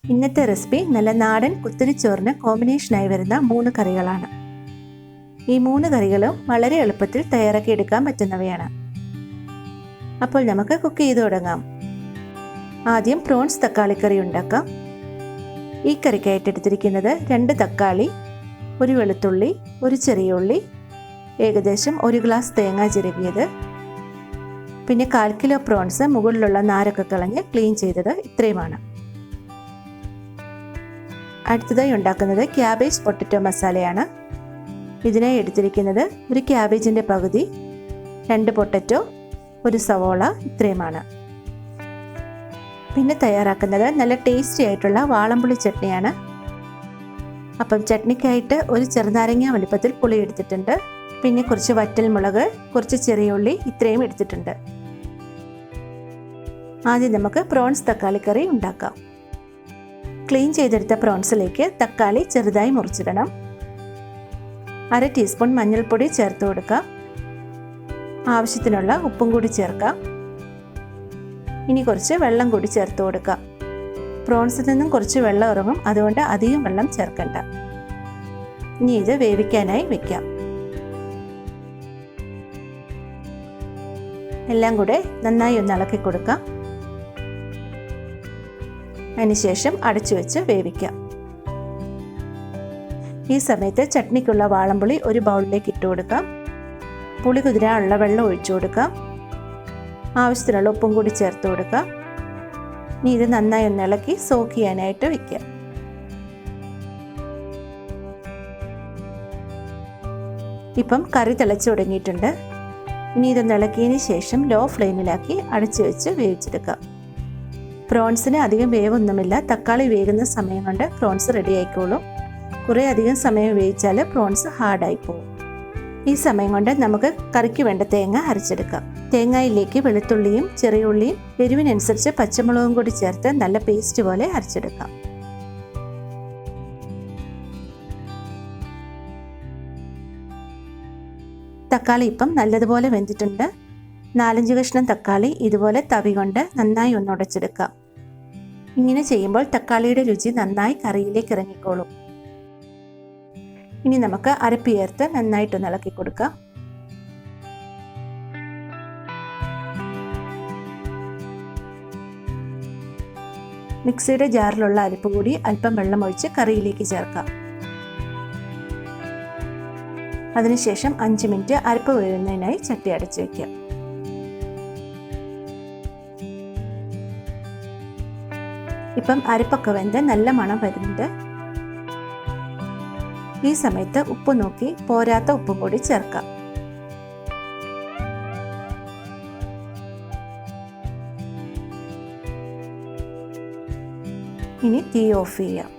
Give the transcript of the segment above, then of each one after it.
ഇന്നത്തെ റെസിപ്പി നല്ല നാടൻ കുത്തരിച്ചോറിന് കോമ്പിനേഷനായി വരുന്ന 3 കറികളാണ്. ഈ 3 കറികളും വളരെ എളുപ്പത്തിൽ തയ്യാറാക്കി എടുക്കാൻ പറ്റുന്നവയാണ്. അപ്പോൾ നമുക്ക് കുക്ക് ചെയ്ത് തുടങ്ങാം. ആദ്യം പ്രോൺസ് തക്കാളിക്കറി ഉണ്ടാക്കാം. ഈ കറിക്കായിട്ട് എടുത്തിരിക്കുന്നത് 2 തക്കാളി, 1 വെളുത്തുള്ളി, 1 ചെറിയ ഉള്ളി, ഏകദേശം 1 ഗ്ലാസ് തേങ്ങ ചിരകിയത്, പിന്നെ 1/4 കിലോ പ്രോൺസ് മുകളിലുള്ള നാരൊക്കെ കളഞ്ഞ് ക്ലീൻ ചെയ്തത്. ഇത്രയുമാണ്. അടുത്തതായി ഉണ്ടാക്കുന്നത് ക്യാബേജ് പൊട്ടറ്റോ മസാലയാണ്. ഇതിനായി എടുത്തിരിക്കുന്നത് 1 ക്യാബേജിൻ്റെ പകുതി, 2 പൊട്ടറ്റോ, 1 സവോള, ഇത്രയുമാണ്. പിന്നെ തയ്യാറാക്കുന്നത് നല്ല ടേസ്റ്റി ആയിട്ടുള്ള വാളംപുളി ചട്നിയാണ്. അപ്പം ചട്നിക്കായിട്ട് 1 ചെറുനാരങ്ങ വലിപ്പത്തിൽ പുളി എടുത്തിട്ടുണ്ട്. പിന്നെ കുറച്ച് വറ്റൽമുളക്, കുറച്ച് ചെറിയ ഉള്ളി, ഇത്രയും എടുത്തിട്ടുണ്ട്. ആദ്യം നമുക്ക് പ്രോൺസ് തക്കാളിക്കറി ഉണ്ടാക്കാം. ക്ലീൻ ചെയ്തെടുത്ത പ്രോൺസിലേക്ക് തക്കാളി ചെറുതായി മുറിച്ചിടണം. 1/2 ടീസ്പൂൺ മഞ്ഞൾപ്പൊടി ചേർത്ത് കൊടുക്കാം. ആവശ്യത്തിനുള്ള ഉപ്പും കൂടി ചേർക്കാം. ഇനി കുറച്ച് വെള്ളം കൂടി ചേർത്ത് കൊടുക്കാം. പ്രോൺസിൽ നിന്നും കുറച്ച് വെള്ളം ഇറങ്ങും, അതുകൊണ്ട് അധികം വെള്ളം ചേർക്കണ്ട. ഇനി ഇത് വേവിക്കാനായി വെക്കാം. എല്ലാം കൂടെ നന്നായി ഒന്ന് ഇളക്കി കൊടുക്കാം. അതിനുശേഷം അടച്ചു വെച്ച് വേവിക്കാം. ഈ സമയത്ത് ചട്നിക്കുള്ള വാളംപുളി ഒരു ബൗളിലേക്ക് ഇട്ട് കൊടുക്കാം. പുളി കുതിരാനുള്ള വെള്ളം ഒഴിച്ചു കൊടുക്കാം. ആവശ്യത്തിനുള്ള ഉപ്പും കൂടി ചേർത്ത് കൊടുക്കാം. ഇനി ഇത് നന്നായി ഒന്ന് ഇളക്കി സോക്ക് ചെയ്യാനായിട്ട് വയ്ക്കാം. ഇപ്പം കറി തിളച്ചു തുടങ്ങിയിട്ടുണ്ട്. ഇനി ഇതൊന്ന് ഇളക്കിയതിന് ശേഷം ലോ ഫ്ലെയിമിലാക്കി അടച്ചു വെച്ച് വേവിച്ചെടുക്കാം. പ്രോൺസിന് അധികം വേവൊന്നുമില്ല. തക്കാളി വേകുന്ന സമയം കൊണ്ട് പ്രോൺസ് റെഡി ആയിക്കോളും. കുറേ അധികം സമയം വേവിച്ചാൽ പ്രോൺസ് ഹാർഡായി പോകും. ഈ സമയം കൊണ്ട് നമുക്ക് കറിക്ക് വേണ്ട തേങ്ങ അരച്ചെടുക്കാം. തേങ്ങയിലേക്ക് വെളുത്തുള്ളിയും ചെറിയ ഉള്ളിയും എരിവിനനുസരിച്ച് പച്ചമുളകും കൂടി ചേർത്ത് നല്ല പേസ്റ്റ് പോലെ അരച്ചെടുക്കാം. തക്കാളി ഇപ്പം നല്ലതുപോലെ വെന്തിട്ടുണ്ട്. 4-5 കഷ്ണം തക്കാളി ഇതുപോലെ തവി കൊണ്ട് നന്നായി ഒന്ന് ഉടച്ചെടുക്കാം. ഇങ്ങനെ ചെയ്യുമ്പോൾ തക്കാളിയുടെ രുചി നന്നായി കറിയിലേക്ക് ഇറങ്ങിക്കോളും. ഇനി നമുക്ക് അരപ്പ് ചേർത്ത് നന്നായിട്ടൊന്ന് ഇളക്കി കൊടുക്കാം. മിക്സിയുടെ ജാറിലുള്ള അരപ്പ് കൂടി അല്പം വെള്ളം ഒഴിച്ച് കറിയിലേക്ക് ചേർക്കാം. അതിനുശേഷം 5 മിനിറ്റ് അരപ്പ് വേവുന്നതിനായി ചട്ടി അടച്ചു വയ്ക്കാം. ഇപ്പം അരപ്പൊക്കെ വെന്ത് നല്ല മണം വരുന്നുണ്ട്. ഈ സമയത്ത് ഉപ്പ് നോക്കി പോരാത്ത ഉപ്പും കൂടി ചേർക്കാം. ഇനി തീ ഓഫ് ചെയ്യാം.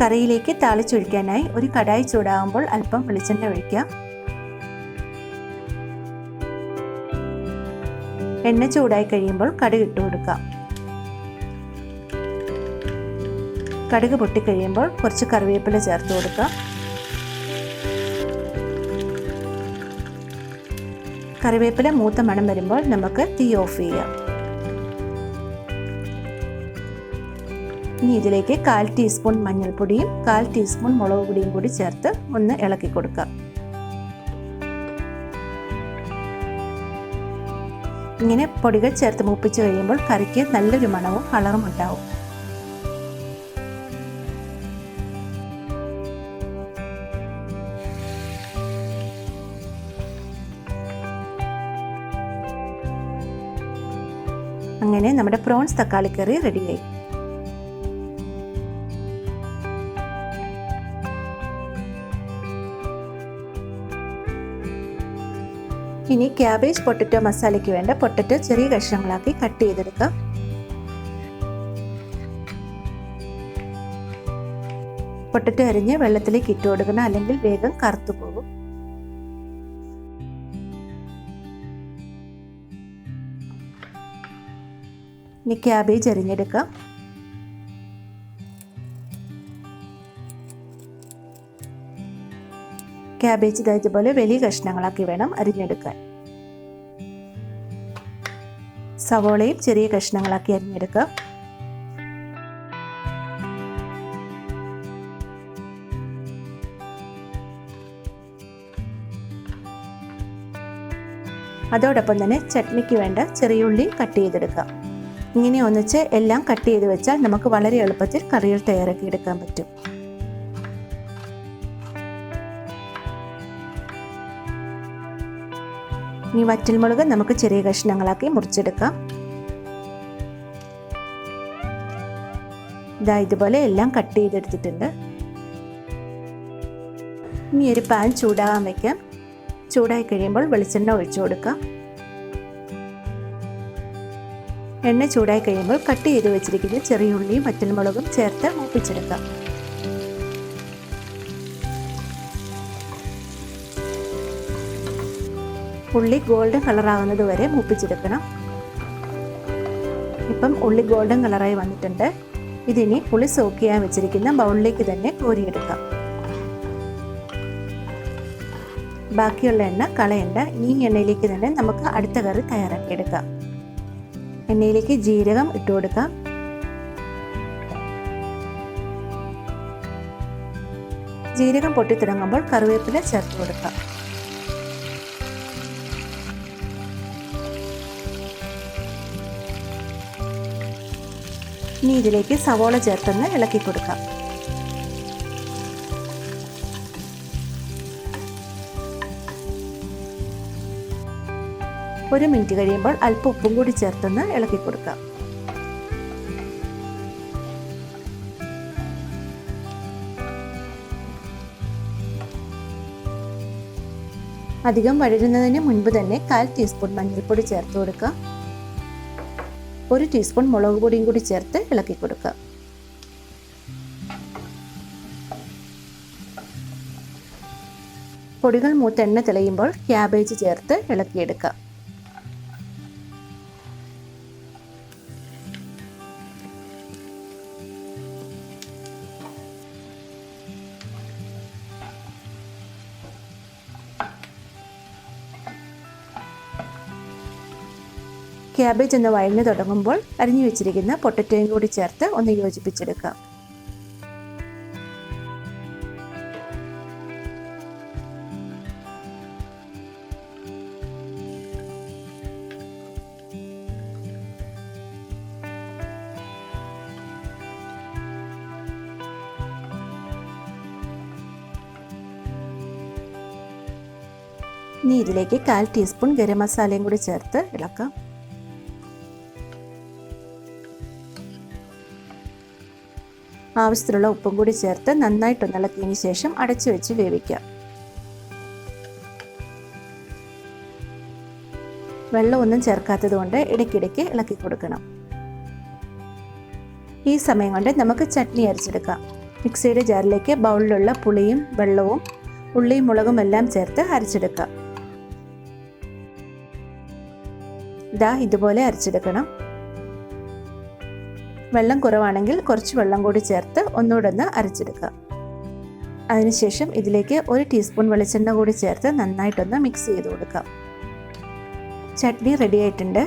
കറിയിലേക്ക് താളിച്ചൊഴിക്കാനായി ഒരു കടായി ചൂടാകുമ്പോൾ അല്പം വെളിച്ചെണ്ണ ഒഴിക്കാം. എണ്ണ ചൂടായി കഴിയുമ്പോൾ കടുക് ഇട്ട് കൊടുക്കാം. കടുക് പൊട്ടിക്കഴിയുമ്പോൾ കുറച്ച് കറിവേപ്പില ചേർത്ത് കൊടുക്കാം. കറിവേപ്പില മൂത്ത മണം വരുമ്പോൾ നമുക്ക് തീ ഓഫ് ചെയ്യാം. ഇനി ഇതിലേക്ക് 1/4 ടീസ്പൂൺ മഞ്ഞൾപ്പൊടിയും 1/4 ടീസ്പൂൺ മുളക് പൊടിയും കൂടി ചേർത്ത് ഒന്ന് ഇളക്കി കൊടുക്കാം. ഇങ്ങനെ പൊടികൾ ചേർത്ത് മൂപ്പിച്ച് കഴിയുമ്പോൾ കറിക്ക് നല്ലൊരു മണവും കളറും ഉണ്ടാവും. അങ്ങനെ നമ്മുടെ പ്രോൺസ് തക്കാളിക്കറി റെഡിയായി. ഇനി ക്യാബേജ് പൊട്ടറ്റോ മസാലയ്ക്ക് വേണ്ട പൊട്ടറ്റോ ചെറിയ കഷ്ണങ്ങളാക്കി കട്ട് ചെയ്തെടുക്കാം. പൊട്ടറ്റോ അരിഞ്ഞ് വെള്ളത്തിലേക്ക് ഇട്ട് കൊടുക്കണം, അല്ലെങ്കിൽ വേഗം കറുത്തു പോകും. ഇനി ക്യാബേജ് അരിഞ്ഞെടുക്കാം. ക്യാബേജ് ഇതുപോലെ വലിയ കഷ്ണങ്ങളാക്കി വേണം അരിഞ്ഞെടുക്കാൻ. സവോളയും ചെറിയ കഷ്ണങ്ങളാക്കി അരിഞ്ഞെടുക്കാം. അതോടൊപ്പം തന്നെ ചട്നിക്ക് വേണ്ട ചെറിയ ഉള്ളി കട്ട് ചെയ്തെടുക്കാം. ഇങ്ങനെ ഒന്നിച്ച് എല്ലാം കട്ട് ചെയ്ത് വെച്ചാൽ നമുക്ക് വളരെ എളുപ്പത്തിൽ കറികൾ തയ്യാറാക്കി എടുക്കാൻ പറ്റും. ഇനി വറ്റൽമുളക് നമുക്ക് ചെറിയ കഷ്ണങ്ങളാക്കി മുറിച്ചെടുക്കാം. ഇതാ ഇതുപോലെ എല്ലാം കട്ട് ചെയ്തെടുത്തിട്ടുണ്ട്. ഇനി ഒരു പാൻ ചൂടാകാൻ വയ്ക്കാം. ചൂടായി കഴിയുമ്പോൾ വെളിച്ചെണ്ണ ഒഴിച്ചു കൊടുക്കാം. എണ്ണ ചൂടായി കഴിയുമ്പോൾ കട്ട് ചെയ്ത് വെച്ചിരിക്കുന്ന ചെറിയ ഉള്ളിയും വറ്റൽമുളകും ചേർത്ത് മൂപ്പിച്ചെടുക്കാം. ഉള്ളി ഗോൾഡൻ കളറാകുന്നത് വരെ മൂപ്പിച്ചെടുക്കണം. ഇപ്പം ഉള്ളി ഗോൾഡൻ കളറായി വന്നിട്ടുണ്ട്. ഇതിനി പുളി സോക്ക് ചെയ്യാൻ വെച്ചിരിക്കുന്ന ബൗളിലേക്ക് തന്നെ കോരിയെടുക്കാം. ബാക്കിയുള്ള എണ്ണ കളയണ്ട. ഈ എണ്ണയിലേക്ക് തന്നെ നമുക്ക് അടുത്ത കറി തയ്യാറാക്കിയെടുക്കാം. എണ്ണയിലേക്ക് ജീരകം ഇട്ട് കൊടുക്കാം. ജീരകം പൊട്ടിത്തുടങ്ങുമ്പോൾ കറിവേപ്പില ചേർത്ത് കൊടുക്കാം. ഇനി ഇതിലേക്ക് സവോള ചേർത്തൊന്ന് ഇളക്കി കൊടുക്കാം. ഒരു മിനിറ്റ് കഴിയുമ്പോൾ അല്പം ഉപ്പും കൂടി ചേർത്തൊന്ന് ഇളക്കി കൊടുക്കാം. അധികം വഴരുന്നതിന് മുൻപ് തന്നെ 1/4 ടീസ്പൂൺ മഞ്ഞൾപ്പൊടി ചേർത്ത് കൊടുക്കാം. 1 ടീസ്പൂൺ മുളക് പൊടിയും കൂടി ചേർത്ത് ഇളക്കി കൊടുക്കാം. പൊടികൾ മൂത്ത് എണ്ണ തെളിയുമ്പോൾ ക്യാബേജ് ചേർത്ത് ഇളക്കിയെടുക്കാം. ക്യാബേജ് ഒന്ന് വഴഞ്ഞു തുടങ്ങുമ്പോൾ അരിഞ്ഞു വെച്ചിരിക്കുന്ന പൊട്ടറ്റോയും കൂടി ചേർത്ത് ഒന്ന് യോജിപ്പിച്ചെടുക്കാം. ഇനി ഇതിലേക്ക് 1/4 ടീസ്പൂൺ ഗരം മസാലയും കൂടി ചേർത്ത് ഇളക്കാം. ആവശ്യത്തിനുള്ള ഉപ്പും കൂടി ചേർത്ത് നന്നായിട്ടൊന്ന് ഇളക്കിയതിന് ശേഷം അടച്ചു വെച്ച് വേവിക്കാം. വെള്ളമൊന്നും ചേർക്കാത്തത് കൊണ്ട് ഇടയ്ക്കിടയ്ക്ക് ഇളക്കി കൊടുക്കണം. ഈ സമയം കൊണ്ട് നമുക്ക് ചട്നി അരച്ചെടുക്കാം. മിക്സിയുടെ ജാറിലേക്ക് ബൗളിലുള്ള പുളിയും വെള്ളവും ഉള്ളിയും മുളകും എല്ലാം ചേർത്ത് അരച്ചെടുക്കാം. ഇതാ ഇതുപോലെ അരച്ചെടുക്കണം. വെള്ളം കുറവാണെങ്കിൽ കുറച്ച് വെള്ളം കൂടി ചേർത്ത് ഒന്നുകൂടെ ഒന്ന് അരച്ചെടുക്കുക. അതിനുശേഷം ഇതിലേക്ക് 1 ടീസ്പൂൺ വെളിച്ചെണ്ണ കൂടി ചേർത്ത് നന്നായിട്ടൊന്ന് മിക്സ് ചെയ്ത് കൊടുക്കാം. ചട്നി റെഡി ആയിട്ടുണ്ട്.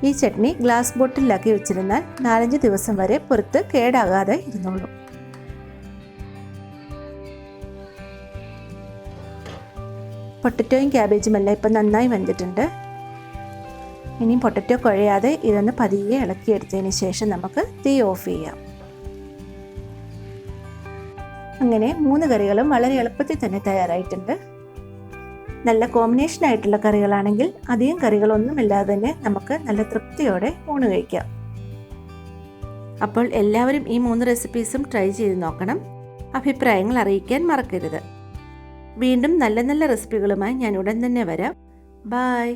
ഈ ചട്നി ഗ്ലാസ് ബോട്ടിലാക്കി വെച്ചിരുന്നാൽ 4-5 ദിവസം വരെ പുറത്ത് കേടാകാതെ ഇരുന്നോളും. പൊട്ടറ്റോയും ക്യാബേജും എല്ലാം ഇപ്പം നന്നായി വെന്തിട്ടുണ്ട്. ഇനി പൊട്ടറ്റോ കുഴയാതെ ഇതൊന്ന് പതിയെ ഇളക്കിയെടുത്തതിന് ശേഷം നമുക്ക് തീ ഓഫ് ചെയ്യാം. അങ്ങനെ 3 കറികളും വളരെ എളുപ്പത്തിൽ തന്നെ തയ്യാറായിട്ടുണ്ട്. നല്ല കോമ്പിനേഷൻ ആയിട്ടുള്ള കറികളാണെങ്കിൽ അധികം കറികളൊന്നുമില്ലാതെ തന്നെ നമുക്ക് നല്ല തൃപ്തിയോടെ ഊണ് കഴിക്കാം. അപ്പോൾ എല്ലാവരും ഈ 3 റെസിപ്പീസും ട്രൈ ചെയ്ത് നോക്കണം. അഭിപ്രായങ്ങൾ അറിയിക്കാൻ മറക്കരുത്. വീണ്ടും നല്ല നല്ല റെസിപ്പികളുമായി ഞാൻ ഉടൻ തന്നെ വരാം. ബൈ.